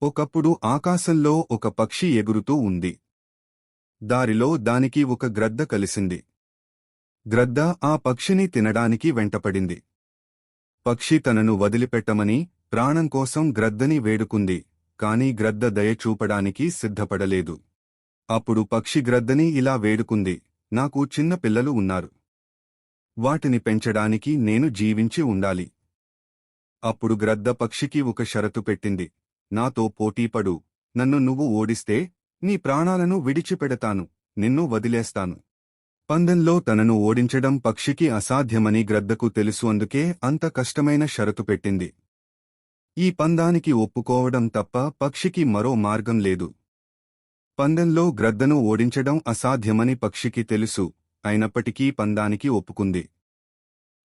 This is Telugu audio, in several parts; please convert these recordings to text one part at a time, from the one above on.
ఒకప్పుడు ఆకాశంలో ఒక పక్షి ఎగురుతూ ఉంది. దారిలో దానికి ఒక గ్రద్ద కలిసింది. గ్రద్ద ఆ పక్షిని తినడానికి వెంటపడింది. పక్షి తనను వదిలిపెట్టమని ప్రాణం కోసం గ్రద్దని వేడుకుంది, కాని గ్రద్ద దయ చూపడానికి సిద్ధపడలేదు. అప్పుడు పక్షి గ్రద్దని ఇలా వేడుకుంది, నాకు చిన్న పిల్లలు ఉన్నారు. వాటిని పెంచడానికి నేను జీవించి ఉండాలి. అప్పుడు గ్రద్ద పక్షికి ఒక షరతు పెట్టింది, నాతో పోటీపడు, నన్ను నువ్వు ఓడిస్తే నీ ప్రాణాలను విడిచిపెడతాను, నిన్ను వదిలేస్తాను. పందెంలో తనను ఓడించడం పక్షికి అసాధ్యమని గ్రద్దకు తెలుసు, అందుకే అంత కష్టమైన షరతు పెట్టింది. ఈ పందానికి ఒప్పుకోవడం తప్ప పక్షికి మరో మార్గం లేదు. పందెంలో గ్రద్దను ఓడించడం అసాధ్యమని పక్షికి తెలుసు, అయినప్పటికీ పందానికి ఒప్పుకుంది.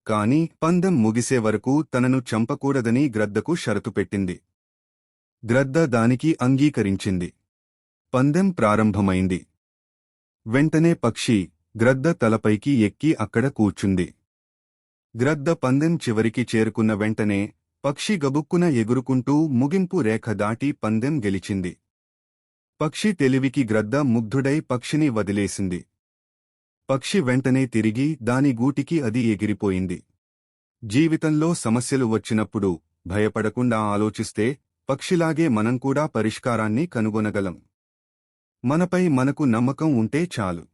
కాని పందెం ముగిసే వరకు తనను చంపకూడదని గ్రద్దకు షరతు పెట్టింది. గ్రద్ద దానికి అంగీకరించింది. పందెం ప్రారంభమైంది. వెంటనే పక్షి గ్రద్ద తలపైకి ఎక్కి అక్కడ కూర్చుంది. గ్రద్ద పందెం చివరికి చేరుకున్న వెంటనే పక్షి గబుక్కున ఎగురుకుంటూ ముగింపు రేఖ దాటి పందెం గెలిచింది. పక్షి తెలివికి గ్రద్ద ముగ్ధుడై పక్షిని వదిలేసింది. పక్షి వెంటనే తిరిగి దాని గూటికి అది ఎగిరిపోయింది. జీవితంలో సమస్యలు వచ్చినప్పుడు భయపడకుండా ఆలోచిస్తే పక్షిలాగే మనం కూడా పరిష్కారాన్ని కనుగొనగలం. మనపై మనకు నమ్మకం ఉంటే చాలు.